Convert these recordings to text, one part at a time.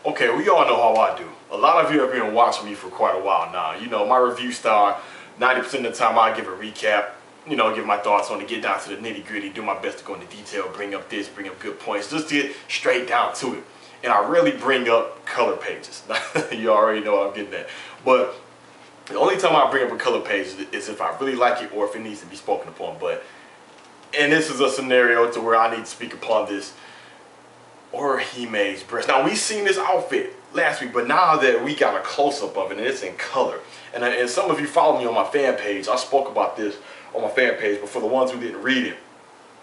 Okay, we all know how I do. A lot of you have been watching me for quite a while now. You know, my review style, 90% of the time I give a recap, you know, give my thoughts on it, get down to the nitty gritty, do my best to go into detail, bring up this, bring up good points, just get straight down to it. And I rarely bring up color pages. You already know I'm getting that. But the only time I bring up a color page is if I really like it or if it needs to be spoken upon. And this is a scenario to where I need to speak upon this Orihime's breast. Now, we seen this outfit last week, but now that we got a close-up of it and it's in color, and some of you follow me on my fan page, I spoke about this on my fan page, but for the ones who didn't read it,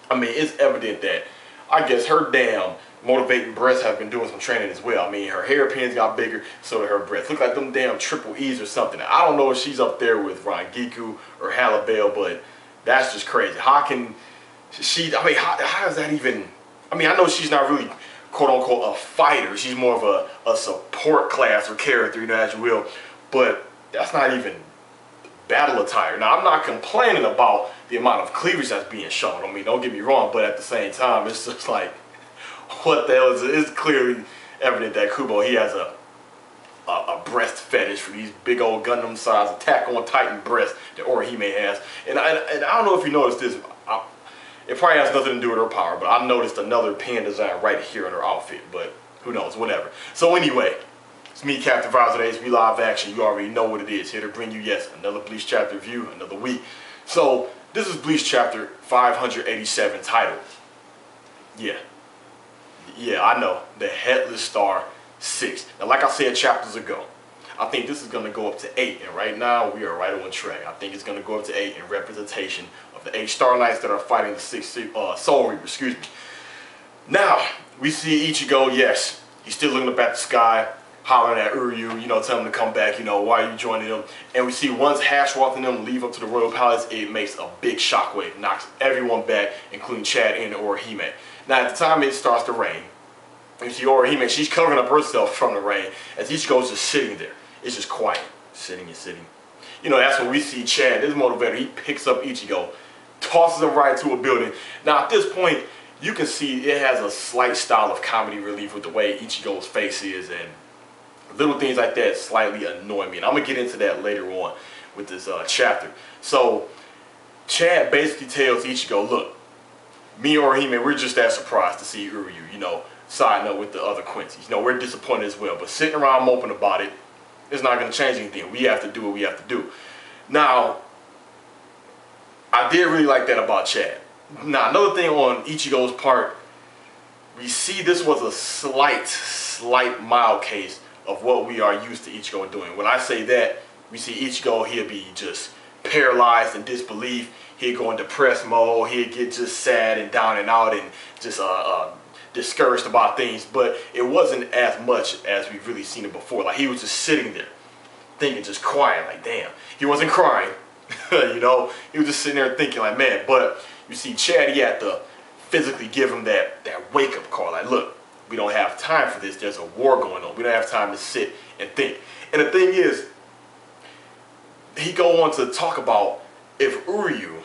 I mean, it's evident that I guess her damn motivating breasts have been doing some training as well. I mean, her hairpins got bigger, so did her breasts. Look like them damn triple E's or something. I don't know if she's up there with Rangiku or Halibel, but that's just crazy. How can she, I mean, how is that even, I mean, I know she's not really quote-unquote a fighter. She's more of a support class or character, you know, as you will. But that's not even battle attire. Now, I'm not complaining about the amount of cleavage that's being shown. I mean, don't get me wrong, but at the same time, it's just like, what the hell is it? It's clearly evident that Kubo, he has a breast fetish for these big old Gundam size Attack on Titan breasts that Orihime has. And I don't know if you noticed this. It probably has nothing to do with her power, but I noticed another pen design right here in her outfit, but who knows, whatever. So anyway, it's me, Captain Vibes with HB Live Action. You already know what it is. Here to bring you, yes, another Bleach chapter review, another week. So this is Bleach chapter 587 titled, yeah, I know, The Headless Star 6. Now, like I said chapters ago, I think this is going to go up to 8, and right now we are right on track. I think it's going to go up to 8 in representation of the 8 Star Knights that are fighting the 6 Soul Reaper, excuse me. Now, we see Ichigo, yes, he's still looking up at the sky, hollering at Uryu, you know, telling him to come back, you know, why are you joining them? And we see once Hashwalth and them leave up to the Royal Palace, it makes a big shockwave, knocks everyone back, including Chad and Orihime. Now, at the time it starts to rain, you see Orihime, she's covering up herself from the rain, as Ichigo's just sitting there. It's just quiet, sitting and sitting. You know, that's when we see Chad, this motivator, he picks up Ichigo, tosses him right to a building. Now, at this point, you can see it has a slight style of comedy relief with the way Ichigo's face is, and little things like that slightly annoy me. And I'm going to get into that later on with this chapter. So, Chad basically tells Ichigo, look, me and Orihime, we're just that surprised to see Uryu, you know, siding up with the other Quincy's. You know, we're disappointed as well, but sitting around moping about it, it's not going to change anything. We have to do what we have to do. Now, I did really like that about Chad. Now, another thing on Ichigo's part, we see this was a slight mild case of what we are used to Ichigo doing. When I say that, we see Ichigo, he'll be just paralyzed in disbelief. He'll go in depressed mode. He'll get just sad and down and out and just discouraged about things, but it wasn't as much as we've really seen it before. Like, he was just sitting there thinking, just quiet, like, damn. He wasn't crying, you know, he was just sitting there thinking, like, man. But you see Chad, he had to physically give him that wake-up call, like, look, we don't have time for this. There's a war going on. We don't have time to sit and think. And the thing is, he go on to talk about if Uryu,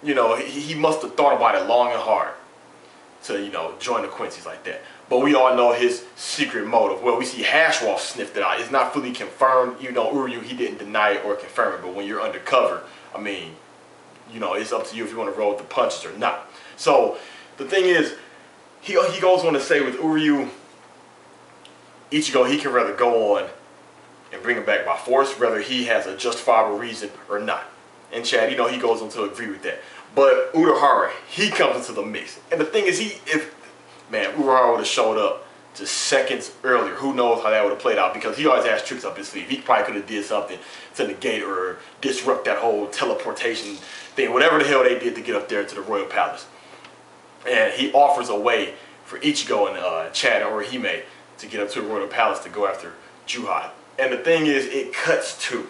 you know, he must have thought about it long and hard to, you know, join the Quincy's like that. But we all know his secret motive. Well, we see Hashwalth sniffed it out. It's not fully confirmed. You know, Uryu, he didn't deny it or confirm it. But when you're undercover, I mean, you know, it's up to you if you want to roll with the punches or not. So the thing is, he goes on to say with Uryu, Ichigo, he can rather go on and bring him back by force, whether he has a justifiable reason or not. And Chad, you know, he goes on to agree with that. But Urahara, he comes into the mix. And the thing is, if Urahara would have showed up just seconds earlier, who knows how that would have played out, because he always has tricks up his sleeve. He probably could have did something to negate or disrupt that whole teleportation thing, whatever the hell they did to get up there to the Royal Palace. And he offers a way for Ichigo and Chad and Orihime to get up to the Royal Palace to go after Juhai. And the thing is, it cuts to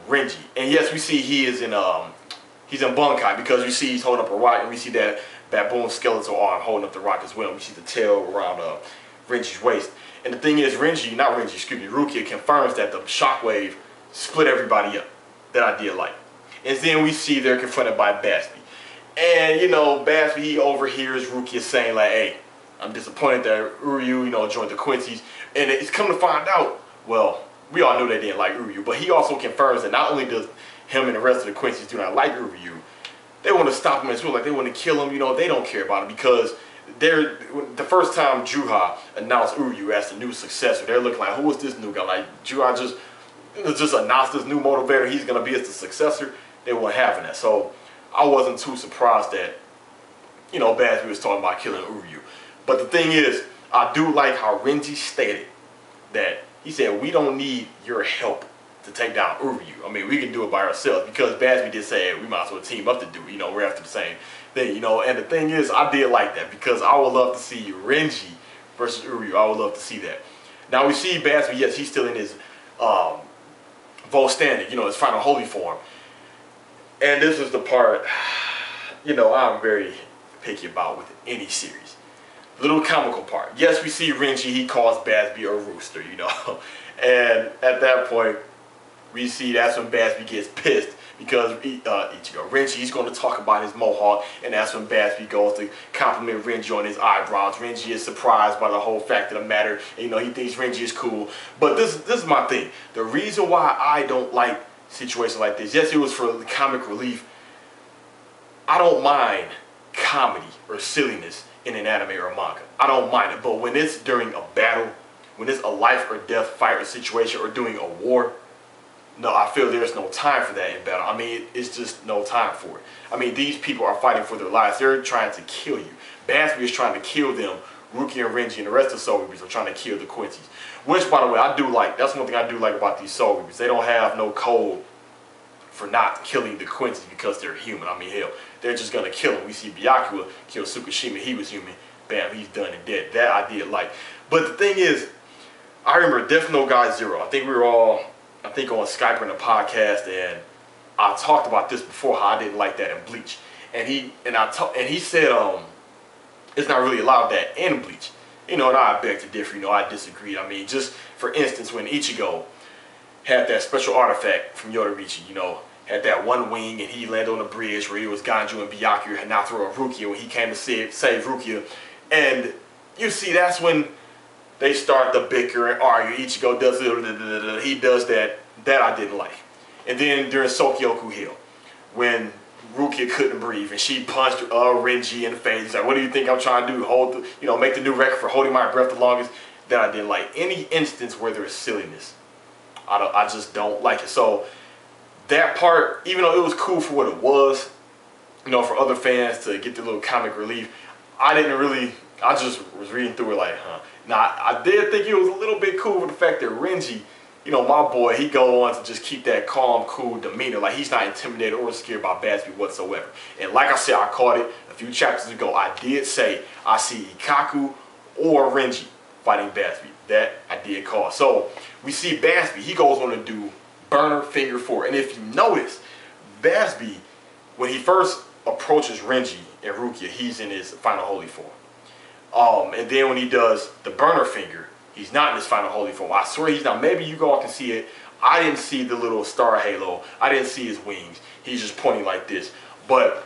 Renji. And yes, we see he is in he's in Bunkai, because we see he's holding up a rock, and we see that baboon skeletal arm holding up the rock as well. We see the tail around Renji's waist. And the thing is, Rukia confirms that the shockwave split everybody up. That I did like. And then we see they're confronted by bazz-b. And, you know, bazz-b, he overhears Rukia saying, like, hey, I'm disappointed that Uryu, joined the Quincy's. And it's come to find out, well, we all knew they didn't like Uryu, but he also confirms that not only does him and the rest of the Quincy's do not like Uryu, they want to stop him as well. Like, they want to kill him. They don't care about him because the first time Juha announced Uryu as the new successor, they're looking like, who is this new guy? Like, Juha just announced this new motivator. He's going to be as the successor. They weren't having that. So I wasn't too surprised that, bazz-b was talking about killing Uryu. But the thing is, I do like how Renji stated that he said, we don't need your help to take down Uryu. I mean, we can do it by ourselves, because bazz-b did say, hey, we might as well team up to do it. We're after the same thing, And the thing is, I did like that, because I would love to see Renji versus Uryu. I would love to see that. Now we see bazz-b, yes, he's still in his Vol standing, his final holy form. And this is the part, I'm very picky about with any series. The little comical part. Yes, we see Renji, he calls bazz-b a rooster, And at that point, we see that's when bazz-b gets pissed, because Renji, he's going to talk about his mohawk, and that's when bazz-b goes to compliment Renji on his eyebrows. Renji is surprised by the whole fact of the matter. He thinks Renji is cool. But this is my thing. The reason why I don't like situations like this, yes, it was for comic relief. I don't mind comedy or silliness in an anime or a manga. I don't mind it. But when it's during a battle, when it's a life or death fight or situation, or doing a war, no, I feel there's no time for that in battle. I mean, it's just no time for it. I mean, these people are fighting for their lives. They're trying to kill you. bazz-b is trying to kill them. Rukia and Renji and the rest of the Soul Reapers are trying to kill the Quincy's. Which, by the way, I do like. That's one thing I do like about these Soul Reapers. They don't have no code for not killing the Quincy's because they're human. I mean, hell, they're just going to kill them. We see Byakuya kill Tsukishima. He was human. Bam, he's done and dead. That I did like. But the thing is, I remember Death Note Guy Zero. I think we were all, on Skype or in a podcast, and I talked about this before, how I didn't like that in Bleach. And he said it's not really allowed that in Bleach. And I beg to differ. I disagreed. I mean, just for instance, when Ichigo had that special artifact from Yoruichi, had that one wing, and he landed on the bridge where he was Ganju and Byakuya had now thrown a Rukia when he came to save Rukia. And you see, that's when they start to bicker and argue. Ichigo does it, he does that. That I didn't like. And then during Sokyoku Hill, when Rukia couldn't breathe and she punched Renji in the face, he's like, what do you think I'm trying to do? Make the new record for holding my breath the longest? That I didn't like. Any instance where there's silliness, I just don't like it. So that part, even though it was cool for what it was, for other fans to get the little comic relief, I just was reading through it like, huh. Now, I did think it was a little bit cool with the fact that Renji, my boy, he go on to just keep that calm, cool demeanor. Like, he's not intimidated or scared by bazz-b whatsoever. And like I said, I caught it a few chapters ago. I did say I see Ikaku or Renji fighting bazz-b. That I did call. So we see bazz-b. He goes on to do Burner Finger 4. And if you notice, bazz-b, when he first approaches Renji and Rukia, he's in his final holy form. And then when he does the Burner Finger, he's not in his final holy form. I swear he's not. Maybe you all can see it. I didn't see the little star halo. I didn't see his wings. He's just pointing like this. But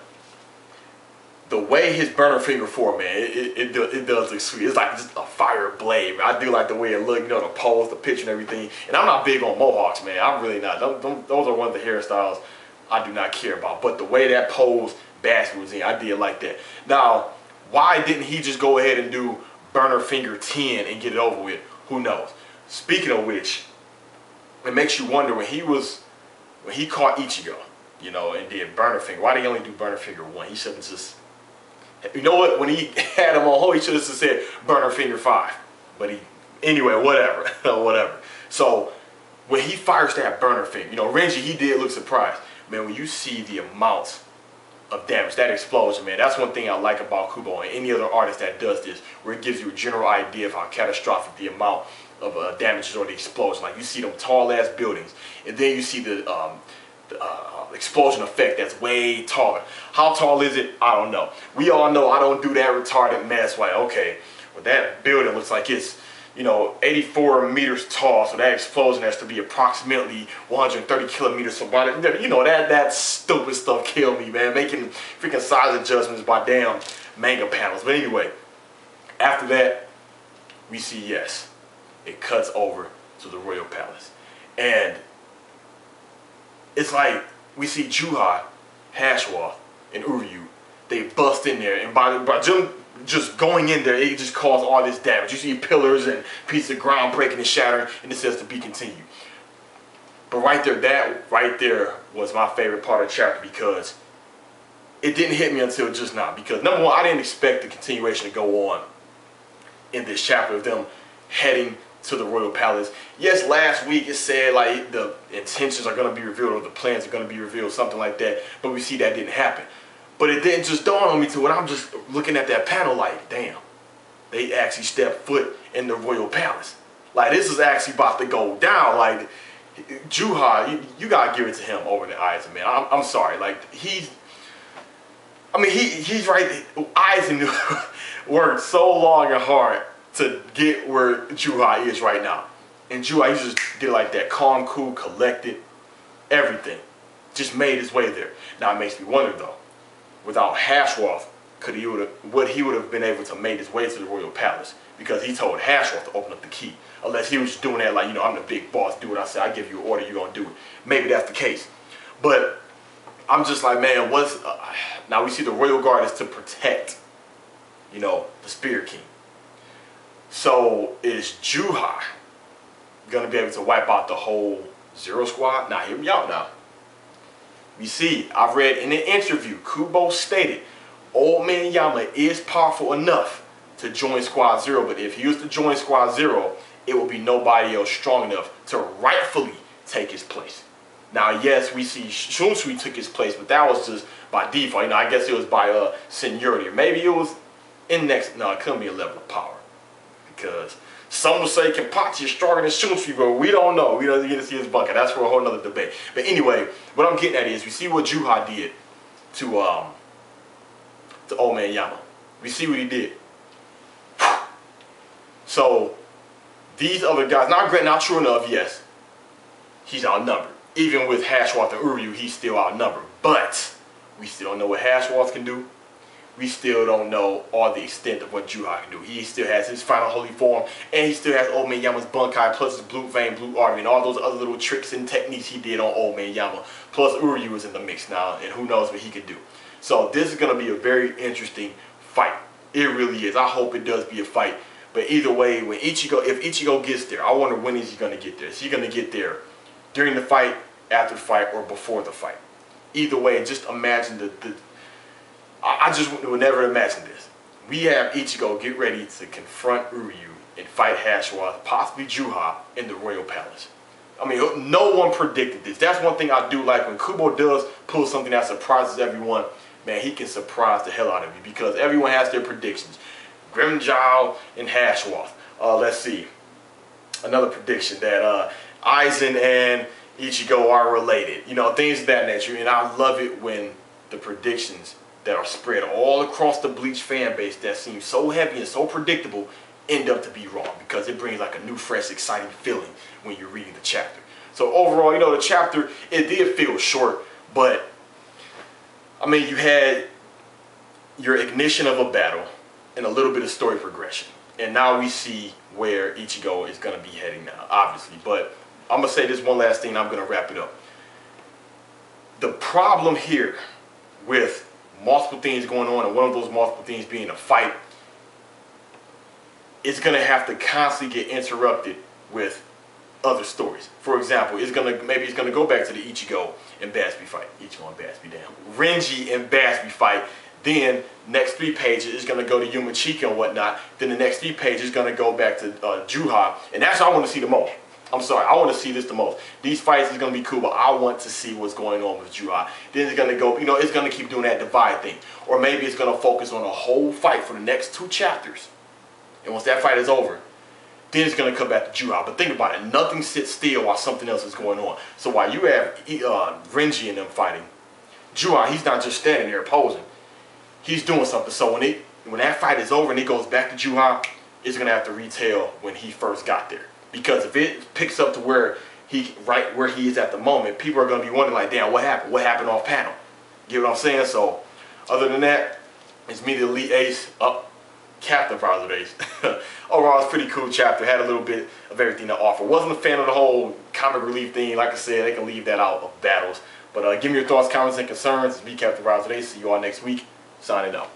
the way his Burner Finger 4, man, it does look sweet. It's like just a fire blade, man. I do like the way it looks, the pose, the picture and everything. And I'm not big on mohawks, man. I'm really not. Those are one of the hairstyles I do not care about. But the way that pose bazz-b was in, I did like that. Now, why didn't he just go ahead and do Burner Finger 10 and get it over with? Who knows? Speaking of which, it makes you wonder, when he caught Ichigo, and did Burner Finger, why did he only do Burner Finger 1? He shouldn't just, what? When he had him on hold, he should have just said Burner Finger 5. But anyway, whatever, whatever. So when he fires that Burner Finger, Renji, he did look surprised. Man, when you see the amounts of damage, that explosion, man, that's one thing I like about Kubo and any other artist that does this, where it gives you a general idea of how catastrophic the amount of damage is, or the explosion. Like, you see them tall ass buildings, and then you see the explosion effect that's way taller. How tall is it? I don't know. We all know I don't do that retarded mess. Like, okay, well, that building looks like it's 84 meters tall, so that explosion has to be approximately 130 kilometers. So by that stupid stuff killed me, man. Making freaking size adjustments by damn manga panels. But anyway, After that, we see, yes, it cuts over to the Royal Palace. And it's like we see Juha, Hashwath, and Uryu. They bust in there, and by them just going in there, it just caused all this damage. You see pillars and pieces of ground breaking and shattering, and it says to be continued. But right there, that right there was my favorite part of the chapter, because it didn't hit me until just now. Because number one, I didn't expect the continuation to go on in this chapter of them heading to the Royal Palace. Yes, last week it said like the intentions are going to be revealed, or the plans are going to be revealed, something like that. But we see that didn't happen. But it didn't just dawn on me to it. I'm just looking at that panel like, damn, they actually stepped foot in the Royal Palace. Like, this is actually about to go down. Like, Juha, you got to give it to him over the Aizen, man. I'm sorry. Like, he's right. Aizen worked so long and hard to get where Juha is right now. And Juha, he just did like that, calm, cool, collected, everything. Just made his way there. Now, it makes me wonder, though, without Hashwath, would he have been able to make his way to the Royal Palace? Because he told Hashwath to open up the key. Unless he was just doing that like, you know, I'm the big boss, do what I say, I give you an order, you're going to do it. Maybe that's the case. But I'm just like, man, now we see the Royal Guard is to protect, you know, the Spirit King. So is Juha going to be able to wipe out the whole Zero Squad? Now, hear me out now. You see, I've read in an interview, Kubo stated, Old Man Yama is powerful enough to join Squad Zero, but if he was to join Squad Zero, it will be nobody else strong enough to rightfully take his place. Now, yes, we see Shunsui took his place, but that was just by default. You know, I guess it was by seniority. Or maybe it was no, it couldn't be a level of power. Because some will say Kenpachi is stronger than Shunsui, but we don't know. We don't get to see his bucket. That's for a whole nother debate. But anyway, what I'm getting at is we see what Juha did to Old Man Yama. We see what he did. So these other guys, not true enough, yes, he's outnumbered. Even with Hashwath and Uryu, he's still outnumbered. But we still don't know what Hashwath can do. We still don't know all the extent of what Juha can do. He still has his final holy form, and he still has Old Man Yama's Bunkai, plus his blue vein, blue army, and all those other little tricks and techniques he did on Old Man Yama. Plus Uryu is in the mix now, and who knows what he can do. So this is going to be a very interesting fight. It really is. I hope it does be a fight. But either way, when if Ichigo gets there, I wonder when is he going to get there. Is he going to get there during the fight, after the fight, or before the fight? Either way, just imagine I just would never imagine this. We have Ichigo get ready to confront Uryu and fight Hashwath, possibly Juha, in the Royal Palace. I mean, no one predicted this. That's one thing I do like. When Kubo does pull something that surprises everyone, man, he can surprise the hell out of you, because everyone has their predictions. Grimjow and Hashwath. Let's see. Another prediction that Aizen and Ichigo are related. You know, things of that nature. And I love it when the predictions that are spread all across the Bleach fan base that seem so heavy and so predictable end up to be wrong, because it brings like a new, fresh, exciting feeling when you're reading the chapter. So overall, you know, the chapter, it did feel short, but I mean, you had your ignition of a battle and a little bit of story progression. And now we see where Ichigo is going to be heading now, obviously. But I'm going to say this one last thing, and I'm going to wrap it up. The problem here with multiple things going on, and one of those multiple things being a fight, it's going to have to constantly get interrupted with other stories. For example, maybe it's going to go back to the Ichigo and bazz-b fight. Ichigo and bazz-b, damn. Renji and bazz-b fight. Then next 3 pages is going to go to Yumachika and whatnot. Then the next 3 pages is going to go back to Juha. And that's what I want to see the most. I'm sorry, I want to see this the most. These fights is going to be cool, but I want to see what's going on with Juha. Then it's going to go, you know, it's going to keep doing that divide thing. Or maybe it's going to focus on a whole fight for the next 2 chapters. And once that fight is over, then it's going to come back to Juha. But think about it, nothing sits still while something else is going on. So while you have Renji and them fighting, Juha, he's not just standing there posing. He's doing something. So when that fight is over and it goes back to Juha, it's going to have to retell when he first got there. Because if it picks up to where he is at the moment, people are going to be wondering like, damn, what happened? What happened off panel? You get what I'm saying? So other than that, it's me, the Elite Ace, up Captain Father Days. Overall, it's a pretty cool chapter. Had a little bit of everything to offer. Wasn't a fan of the whole comic relief thing. Like I said, they can leave that out of battles. But give me your thoughts, comments, and concerns. It's me, Captain Father Days. See you all next week. Signing out.